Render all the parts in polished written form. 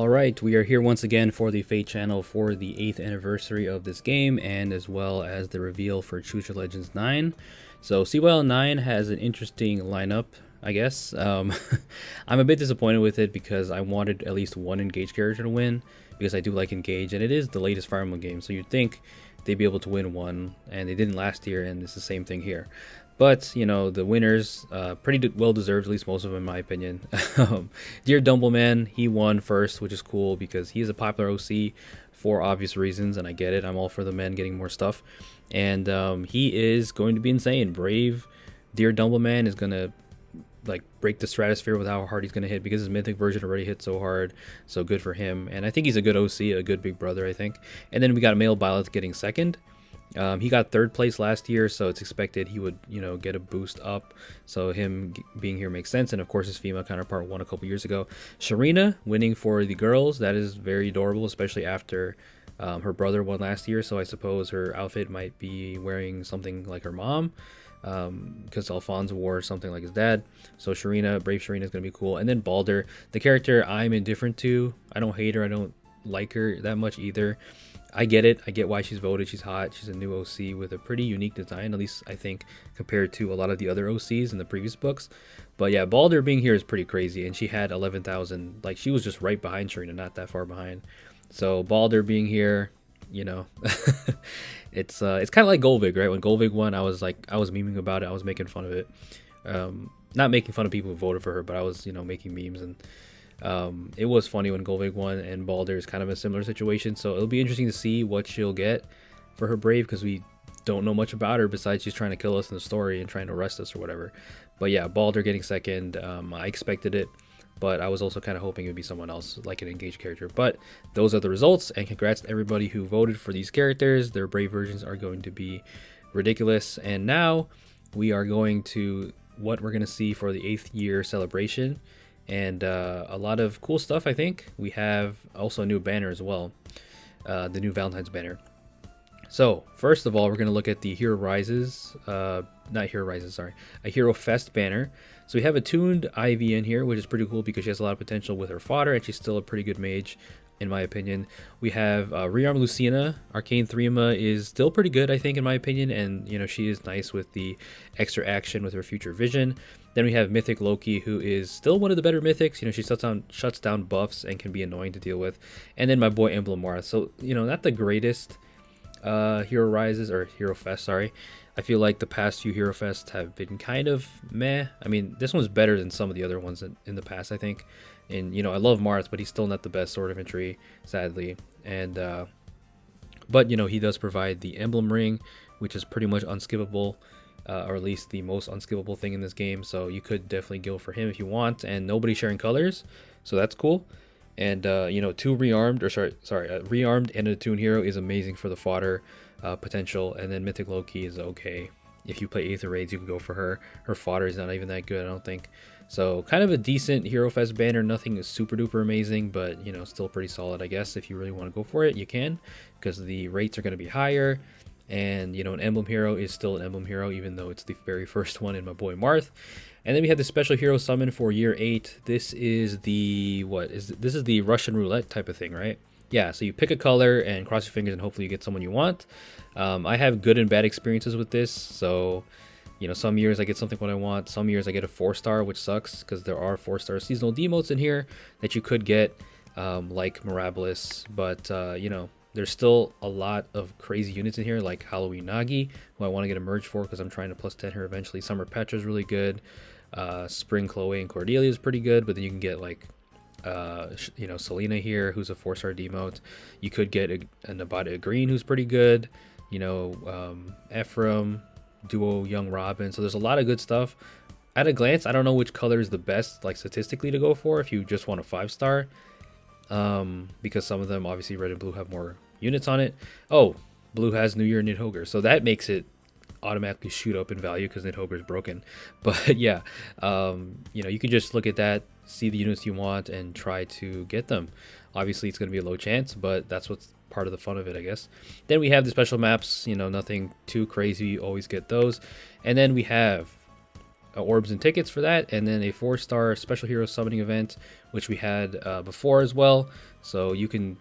Alright, we are here once again for the Fate channel for the 8th anniversary of this game, and as well as the reveal for Choose Your Legends 9. So CYL9 has an interesting lineup, I guess. I'm a bit disappointed with it because I wanted at least one Engage character to win, because I do like Engage, and it is the latest Fire Emblem game, so you'd think they'd be able to win one, and they didn't last year, and it's the same thing here. But, you know, the winners, pretty well deserved, at least most of them in my opinion. Dear Dumbleman, he won first, which is cool because he is a popular OC for obvious reasons, and I get it. I'm all for the men getting more stuff. And he is going to be insane. Brave Dear Dumbleman is going to like break the stratosphere with how hard he's going to hit because his mythic version already hit so hard. So good for him. And I think he's a good OC, a good big brother, I think. And then we got Male Byleth getting second. He got third place last year, so it's expected he would, you know, get a boost up. So him being here makes sense. And of course, his female counterpart won a couple years ago. Sharina winning for the girls. That is very adorable, especially after her brother won last year. So I suppose her outfit might be wearing something like her mom, because Alphonse wore something like his dad. So Sharina, Brave Sharina is going to be cool. And then BALDR, the character I'm indifferent to. I don't hate her. I don't like her that much either. I get it. I get why she's voted. She's hot. She's a new OC with a pretty unique design, at least I think, compared to a lot of the other OCs in the previous books. But yeah, BALDR being here is pretty crazy. And she had 11,000. Like, she was just right behind Sharina, not that far behind. So BALDR being here, you know, it's kind of like Golvig, right? When Golvig won, I was memeing about it. I was making fun of it. Not making fun of people who voted for her, but I was, you know, making memes. And it was funny when Golvig won, and BALDR is kind of a similar situation. So it'll be interesting to see what she'll get for her Brave, because we don't know much about her besides she's trying to kill us in the story and trying to arrest us or whatever. But yeah, BALDR getting second, I expected it, but I was also kind of hoping it would be someone else, like an Engaged character. But those are the results, and congrats to everybody who voted for these characters. Their Brave versions are going to be ridiculous. And now we are going to what we're going to see for the 8th year celebration. And a lot of cool stuff, I think. We have also a new banner as well, the new Valentine's banner. So, first of all, we're going to look at the Hero Rises, not Hero Rises, sorry, a Hero Fest banner. So we have a tuned Ivy in here, which is pretty cool because she has a lot of potential with her fodder, and she's still a pretty good mage, in my opinion. We have Rearm Lucina. Arcane Threema is still pretty good, I think, in my opinion, and, you know, she is nice with the extra action with her Future Vision. Then we have Mythic Loki, who is still one of the better Mythics. You know, she shuts down buffs and can be annoying to deal with. And then my boy Emblem Marth. So, you know, not the greatest Hero Rises, or Hero Fest, sorry. I feel like the past few Hero Fests have been kind of meh. I mean, this one's better than some of the other ones in the past, I think. And, you know, I love Marth, but he's still not the best sword infantry, sadly. And, but, you know, he does provide the Emblem Ring, which is pretty much unskippable. Or at least the most unskippable thing in this game, so you could definitely go for him if you want. And nobody's sharing colors, so that's cool. And you know, rearmed and a Toon Hero is amazing for the fodder potential. And then Mythic Loki is okay. If you play Aether Raids, you can go for her. Her fodder is not even that good, I don't think. So kind of a decent Hero Fest banner. Nothing is super duper amazing, but, you know, still pretty solid, I guess. If you really want to go for it, you can, because the rates are going to be higher. And, you know, an Emblem Hero is still an Emblem Hero, even though it's the very first one in my boy Marth. And then we have the Special Hero Summon for Year 8. This is the, this is the Russian roulette type of thing, right? Yeah, so you pick a color and cross your fingers and hopefully you get someone you want. I have good and bad experiences with this. So, you know, some years I get something what I want. Some years I get a 4-star, which sucks because there are 4-star seasonal demotes in here that you could get, like Mirabilis. But, you know, there's still a lot of crazy units in here, like Halloween Nagi, who I want to get a merge for because I'm trying to +10 her eventually. Summer Petra is really good. Spring Chloe and Cordelia is pretty good, but then you can get, like, you know, Selena here, who's a 4-star demote. You could get a Nabata Green, who's pretty good. You know, Ephraim, Duo Young Robin. So there's a lot of good stuff. At a glance, I don't know which color is the best, like, statistically to go for if you just want a 5-star. Because some of them, obviously red and blue, have more units on it. Oh, blue has New Year Nidhogger, so that makes it automatically shoot up in value because Nidhogger is broken. But yeah, you know, you can just look at that, see the units you want, and try to get them. Obviously, it's going to be a low chance, but that's what's part of the fun of it, I guess. Then we have the special maps, you know, nothing too crazy. You always get those. And then we have orbs and tickets for that, and then a 4-star special hero summoning event, which we had before as well. So you can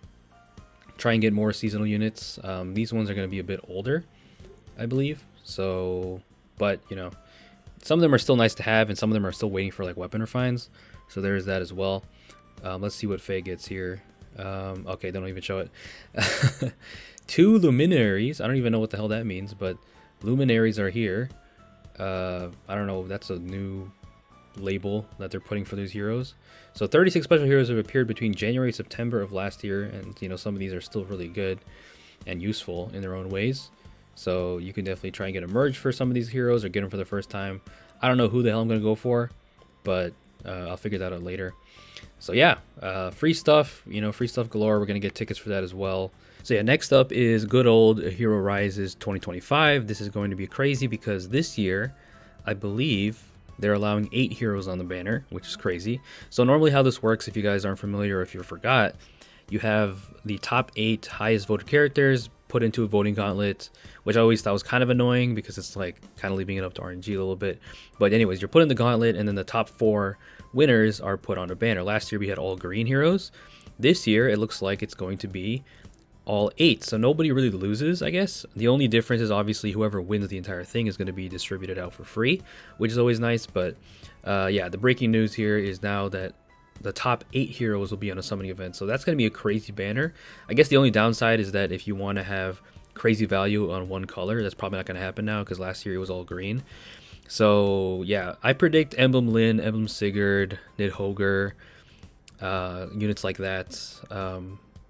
try and get more seasonal units. These ones are going to be a bit older, I believe. So, but you know, some of them are still nice to have, and some of them are still waiting for like weapon refines. So there's that as well. Let's see what Faye gets here. Okay, they don't even show it. 2 luminaries. I don't even know what the hell that means, but luminaries are here. I don't know. That's a new label that they're putting for these heroes. So 36 special heroes have appeared between January and September of last year, and you know, some of these are still really good and useful in their own ways. So you can definitely try and get a merge for some of these heroes or get them for the first time. I don't know who the hell I'm gonna go for, but I'll figure that out later. So yeah, free stuff, you know, free stuff galore. We're gonna get tickets for that as well. So yeah, next up is good old Hero Rises 2025. This is going to be crazy because this year, I believe they're allowing 8 heroes on the banner, which is crazy. So normally how this works, if you guys aren't familiar or if you forgot, you have the top 8 highest voted characters put into a voting gauntlet, which I always thought was kind of annoying because it's like kind of leaving it up to RNG a little bit. But anyways, you're put in the gauntlet, and then the top 4 winners are put on a banner. Last year we had all green heroes. This year it looks like it's going to be all 8, so nobody really loses, I guess. The only difference is obviously whoever wins the entire thing is going to be distributed out for free, which is always nice. But yeah, the breaking news here is now that the top 8 heroes will be on a summoning event, so that's going to be a crazy banner. I guess the only downside is that if you want to have crazy value on one color, that's probably not going to happen now because last year it was all green. So yeah, I predict Emblem Lyn, Emblem Sigurd, Nidhogger, units like that,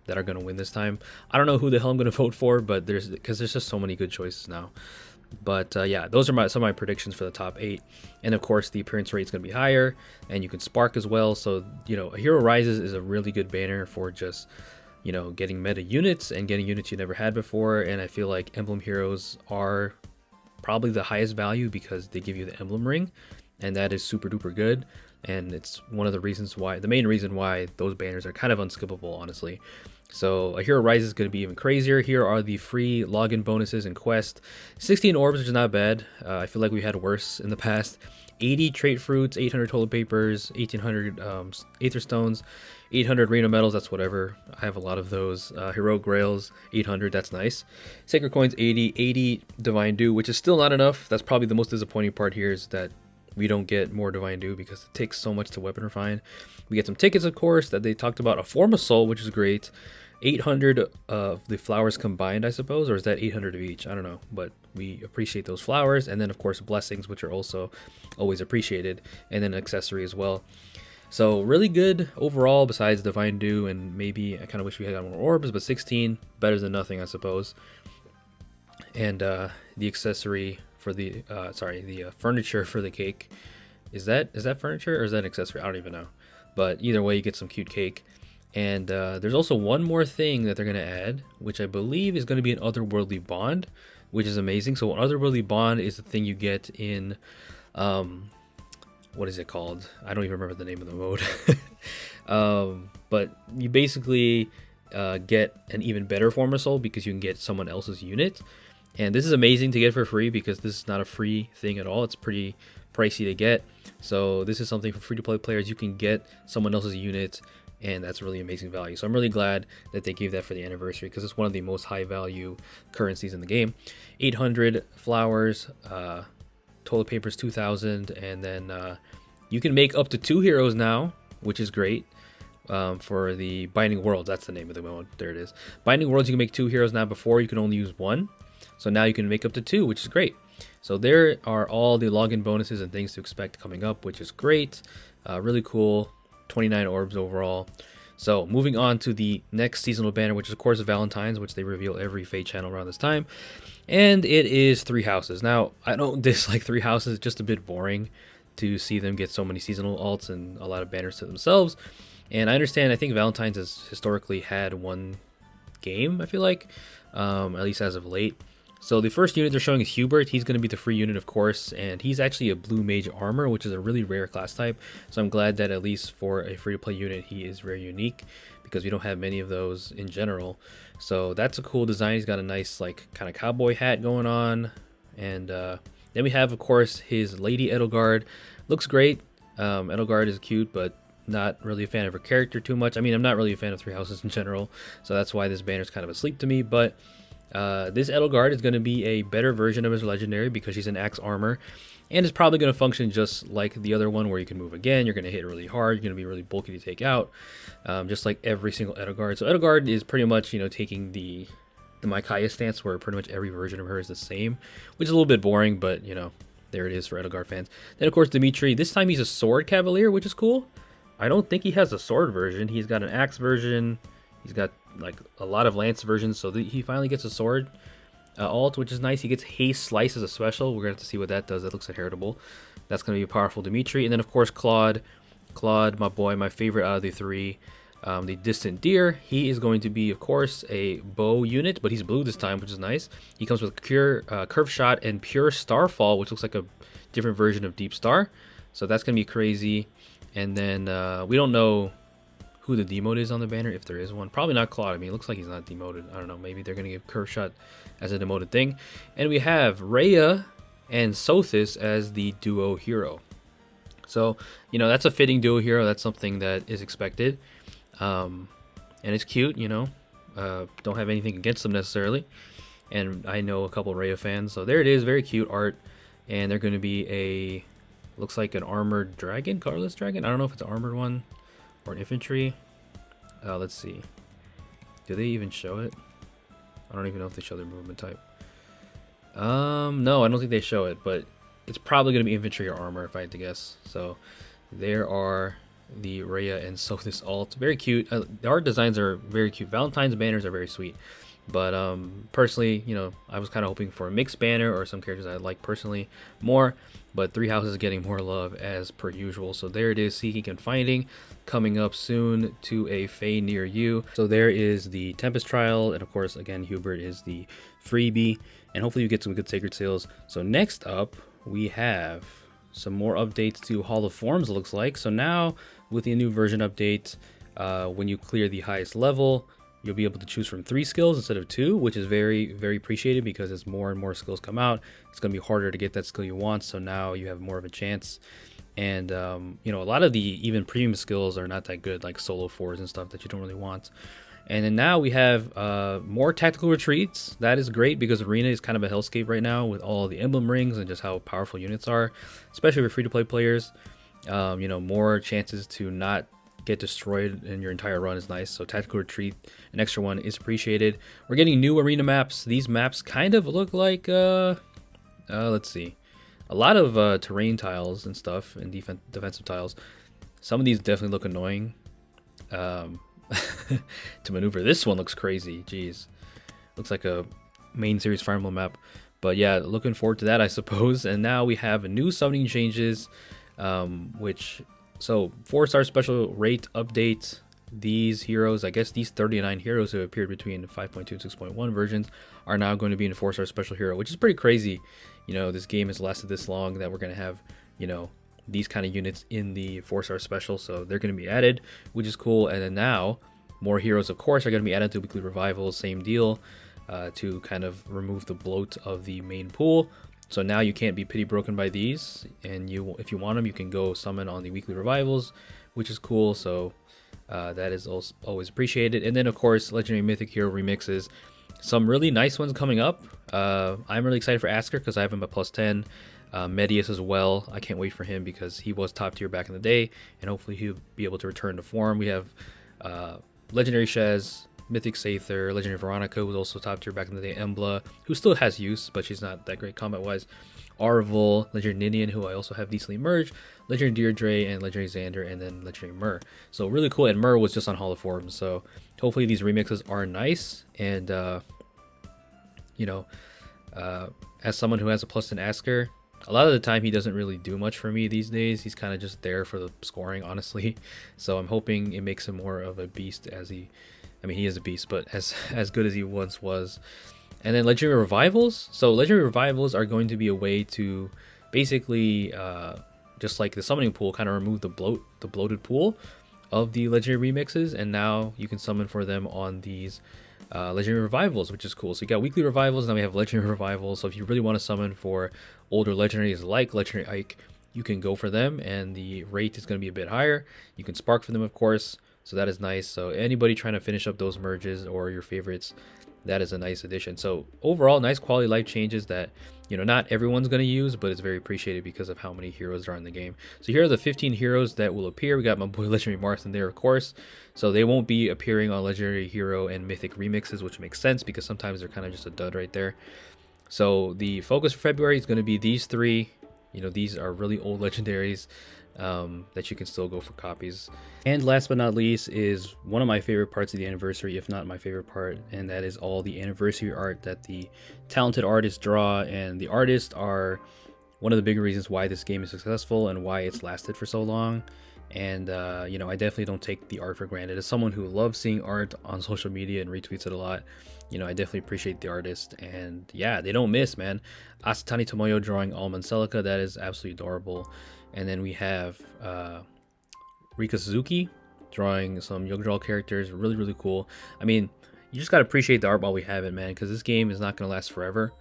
that are going to win this time. I don't know who the hell I'm going to vote for, but there's just so many good choices now. But yeah, those are some of my predictions for the top 8. And of course, the appearance rate is going to be higher, and you can spark as well. So, you know, Hero Rises is a really good banner for just, you know, getting meta units and getting units you never had before. And I feel like Emblem Heroes are probably the highest value because they give you the Emblem Ring, and that is super duper good. And it's one of the reasons why, the main reason why those banners are kind of unskippable, honestly. So a Hero Rise is going to be even crazier. Here are the free login bonuses and quest. 16 orbs, which is not bad. I feel like we had worse in the past. 80 trait fruits, 800 toilet papers, 1800 aether stones, 800 Reno medals, that's whatever. I have a lot of those. Heroic grails, 800, that's nice. Sacred coins, 80. 80 divine dew, which is still not enough. That's probably the most disappointing part here, is that we don't get more divine dew because it takes so much to weapon refine. We get some tickets, of course, that they talked about. A form of soul, which is great. 800 of the flowers combined, I suppose, or is that 800 of each? I don't know, but we appreciate those flowers. And then of course blessings, which are also always appreciated, and then an accessory as well. So really good overall, besides divine dew, and maybe I kind of wish we had got more orbs, but 16 better than nothing, I suppose. And the accessory for the furniture for the cake, is that furniture or is that an accessory? I don't even know, but either way you get some cute cake. And there's also one more thing that they're going to add, which I believe is going to be an otherworldly bond, which is amazing. So an otherworldly bond is the thing you get in what is it called? I don't even remember the name of the mode. But you basically get an even better form of soul because you can get someone else's unit. And this is amazing to get for free because this is not a free thing at all. It's pretty pricey to get. So this is something for free-to-play players. You can get someone else's unit, and that's really amazing value. So I'm really glad that they gave that for the anniversary because it's one of the most high-value currencies in the game. 800 flowers, toilet papers 2,000, and then you can make up to 2 heroes now, which is great. For the Binding Worlds, that's the name of the mode. There it is. Binding Worlds, you can make 2 heroes now. Before, you can only use 1. So now you can make up to 2, which is great. So there are all the login bonuses and things to expect coming up, which is great. Really cool. 29 orbs overall. So moving on to the next seasonal banner, which is of course Valentine's, which they reveal every FEH channel around this time. And it is 3 houses. Now, I don't dislike 3 houses. It's just a bit boring to see them get so many seasonal alts and a lot of banners to themselves. And I understand, I think Valentine's has historically had 1 game, I feel like, at least as of late. So the first unit they're showing is Hubert. He's going to be the free unit, of course, and he's actually a blue mage armor, which is a really rare class type. So I'm glad that at least for a free-to-play unit, he is very unique because we don't have many of those in general. So that's a cool design. He's got a nice, like, kind of cowboy hat going on, and Then we have, of course, his Lady Edelgard. Looks great. Edelgard is cute, but not really a fan of her character too much. I mean, I'm not really a fan of Three Houses in general, so that's why this banner is kind of asleep to me. But this Edelgard is going to be a better version of his legendary because she's an axe armor, and it's probably going to function just like the other one, where you can move again. You're going to hit really hard. You're going to be really bulky to take out, just like every single Edelgard. So Edelgard is pretty much, you know, taking the Maikaya stance, where pretty much every version of her is the same, which is a little bit boring, but you know, there it is for Edelgard fans. Then of course Dimitri. This time he's a sword cavalier, which is cool. I don't think he has a sword version. He's got an axe version. He's got like a lot of lance versions, so he finally gets a sword alt, which is nice. He gets haste slice as a special. We're gonna have to see what that does. That looks inheritable. That's gonna be a powerful Dimitri. And then of course Claude, my boy, my favorite out of the three, the distant deer. He is going to be, of course, a bow unit, but he's blue this time, which is nice. He comes with curve shot and pure starfall, which looks like a different version of Deep Star. So that's gonna be crazy. And then we don't know who the demote is on the banner, if there is one. Probably not Claude. I mean, it looks like he's not demoted. I don't know. Maybe they're going to give Curve Shot as a demoted thing. And we have Rhea and Sothis as the duo hero. So, you know, that's a fitting duo hero. That's something that is expected. And it's cute, you know. Don't have anything against them necessarily. And I know a couple Rhea fans. So there it is. Very cute art. And they're going to be a... looks like an armored dragon, colorless dragon. I don't know if it's an armored one or an infantry. Let's see. Do they even show it? I don't even know if they show their movement type. No, I don't think they show it, but it's probably going to be infantry or armor if I had to guess. So there are the Rhea and Sothis alt. Very cute. The art designs are very cute. Valentine's banners are very sweet. But personally, you know, I was kind of hoping for a mixed banner or some characters I like personally more. But Three Houses is getting more love as per usual. So there it is, Seeking and Finding, coming up soon to a Fae near you. So there is the Tempest Trial. And of course, again, Hubert is the freebie. And hopefully you get some good Sacred Seals. So next up, we have some more updates to Hall of Forms, it looks like. So now, with the new version update, when you clear the highest level, you'll be able to choose from 3 skills instead of 2, which is very, very appreciated because as more and more skills come out, it's going to be harder to get that skill you want. So now you have more of a chance. And, you know, a lot of the even premium skills are not that good, like solo 4s and stuff that you don't really want. And then now we have more tactical retreats. That is great because Arena is kind of a hellscape right now with all the emblem rings and just how powerful units are, especially for free-to-play players. You know, more chances to not get destroyed in your entire run is nice. So tactical retreat, an extra one, is appreciated. We're getting new arena maps. These maps kind of look like let's see, a lot of terrain tiles and stuff, and defensive tiles. Some of these definitely look annoying to maneuver. This one looks crazy. Jeez, looks like a main series Fire Emblem map. But yeah, looking forward to that, I suppose. And now we have new summoning changes, which, so 4-star special rate update. These heroes, I guess these 39 heroes who appeared between 5.2 and 6.1 versions are now going to be in 4-star special hero, which is pretty crazy. You know, this game has lasted this long that we're going to have, you know, these kind of units in the 4-star special. So they're going to be added, which is cool. And then now more heroes, of course, are going to be added to weekly revivals. Same deal, to kind of remove the bloat of the main pool. So now you can't be pity broken by these, and if you want them, you can go summon on the weekly revivals, which is cool. So that is also always appreciated. And then of course, Legendary Mythic Hero remixes, some really nice ones coming up. I'm really excited for Asker because I have him at +10. Medius as well. I can't wait for him because he was top tier back in the day, and hopefully he'll be able to return to form. We have Legendary Shez, Mythic Sather, Legendary Veronica, who's also top tier back in the day, Embla, who still has use, but she's not that great combat-wise, Arvel, Legendary Ninian, who I also have decently merged, Legendary Deirdre, and Legendary Xander, and then Legendary Myrrh. So really cool, and Myrrh was just on Hall of Forms, so hopefully these remixes are nice, and, you know, as someone who has a +10 Asker, a lot of the time he doesn't really do much for me these days. He's kind of just there for the scoring, honestly. So I'm hoping it makes him more of a beast as he... I mean, he is a beast, but as good as he once was. And then Legendary Revivals. So Legendary Revivals are going to be a way to basically, just like the summoning pool, kind of remove the bloated pool. of the legendary remixes, and now you can summon for them on these legendary revivals, which is cool. So you got weekly revivals, now we have legendary revivals. So if you really want to summon for older legendaries like legendary Ike, you can go for them, and the rate is going to be a bit higher. You can spark for them, of course, so that is nice. So anybody trying to finish up those merges or your favorites, that is a nice addition. So overall, nice quality life changes that, you know, not everyone's going to use, but it's very appreciated because of how many heroes are in the game. So here are the 15 heroes that will appear. We got my boy Legendary Marston there, of course. So they won't be appearing on Legendary Hero and Mythic remixes, which makes sense because sometimes they're kind of just a dud right there. So the focus for February is going to be these three. You know, these are really old legendaries that you can still go for copies. And last but not least is one of my favorite parts of the anniversary, if not my favorite part, and that is all the anniversary art that the talented artists draw. And the artists are one of the big reasons why this game is successful and why it's lasted for so long. And you know, I definitely don't take the art for granted. As someone who loves seeing art on social media and retweets it a lot, you know, I definitely appreciate the artist. And yeah, they don't miss, man. Asatani Tomoyo drawing Almond Celica, that is absolutely adorable. And then we have Rika Suzuki drawing some Young Draw characters, really cool. I mean, you just gotta appreciate the art while we have it, man, because this game is not gonna last forever.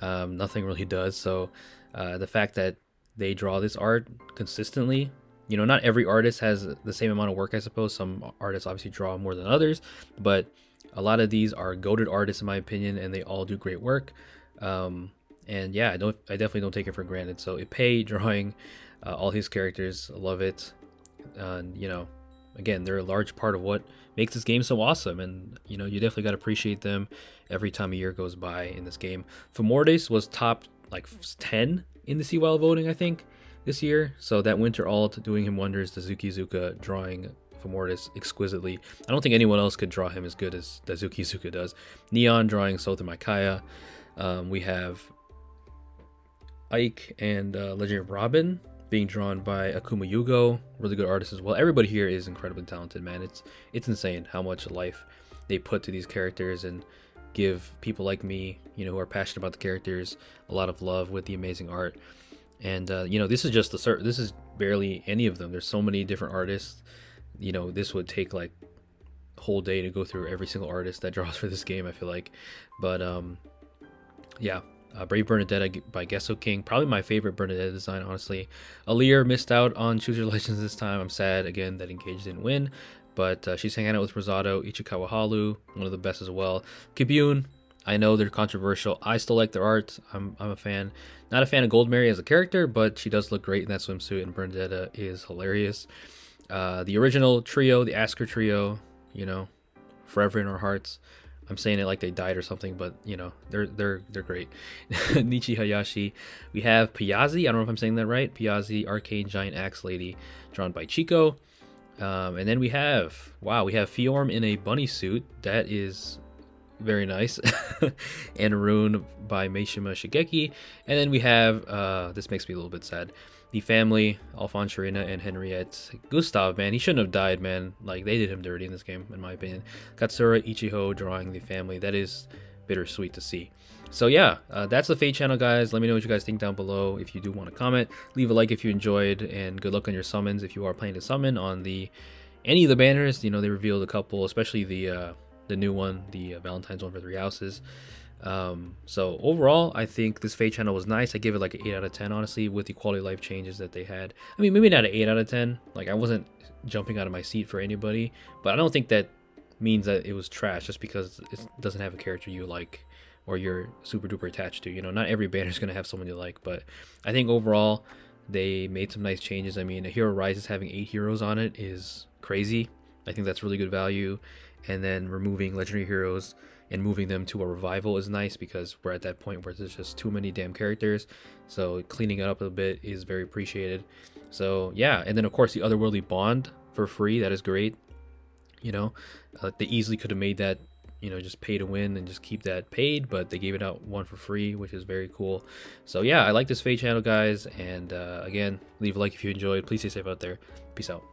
Nothing really does. So the fact that they draw this art consistently, you know, not every artist has the same amount of work, I suppose. Some artists obviously draw more than others, but a lot of these are goated artists in my opinion, and they all do great work. And yeah, I definitely don't take it for granted. So Ipei drawing all his characters, love it. You know, again, they're a large part of what makes this game so awesome, and you know, you definitely got to appreciate them every time a year goes by in this game. Famordes was top like 10 in the CYL voting, I think, this year. So that Winter Alt doing him wonders. Dazuki Izuka drawing Famordes exquisitely. I don't think anyone else could draw him as good as Dazuki Izuka does. Neon drawing Sota Maikaya. We have Ike and Legend of Robin being drawn by Akuma Yugo, really good artist as well. Everybody here is incredibly talented, man. It's insane how much life they put to these characters and give people like me, you know, who are passionate about the characters, a lot of love with the amazing art. And you know, this is just this is barely any of them. There's so many different artists. You know, this would take like a whole day to go through every single artist that draws for this game, I feel like. But yeah. Brave Bernadetta by Gesso King, probably my favorite Bernadetta design, honestly. Alir missed out on Choose Your Legends this time. I'm sad again that Engage didn't win, but she's hanging out with Rosado. Ichikawa Haru, one of the best as well. Kibune, I know they're controversial. I still like their art. I'm a fan. Not a fan of Gold Mary as a character, but she does look great in that swimsuit, and Bernadetta is hilarious. The original trio, the Asker trio, you know, forever in our hearts. I'm saying it like they died or something, but you know, they're great. Nichi Hayashi. We have Piazzi. I don't know if I'm saying that right. Piazzi, Arcane Giant Axe Lady, drawn by Chico. And then we have Fiorm in a bunny suit. That is very nice. And Rune by Meishima Shigeki. And then we have this makes me a little bit sad. The family, Alphonse Sharina and Henriette. Gustav, man, he shouldn't have died, man. Like, they did him dirty in this game, in my opinion. Katsura Ichiho drawing the family. That is bittersweet to see. So yeah, that's the Fate channel, guys. Let me know what you guys think down below. If you do want to comment, leave a like if you enjoyed, and good luck on your summons if you are planning to summon on any of the banners. You know, they revealed a couple, especially the new one, the Valentine's one for 3 houses. So overall, I think this Fate channel was nice. I give it like an 8 out of 10, honestly, with the quality of life changes that they had. I mean, maybe not an 8 out of 10. Like, I wasn't jumping out of my seat for anybody, but I don't think that means that it was trash just because it doesn't have a character you like or you're super duper attached to. You know, not every banner is going to have someone you like, but I think overall they made some nice changes. I mean, a Hero Rises having 8 heroes on it is crazy. I think that's really good value. And then removing legendary heroes and moving them to a revival is nice because we're at that point where there's just too many damn characters. So cleaning it up a bit is very appreciated. So yeah, and then of course the Otherworldly Bond for free, that is great. You know, they easily could have made that, you know, just pay to win and just keep that paid, but they gave it out one for free, which is very cool. So yeah, I like this Fate channel, guys, and again, leave a like if you enjoyed. Please stay safe out there. Peace out.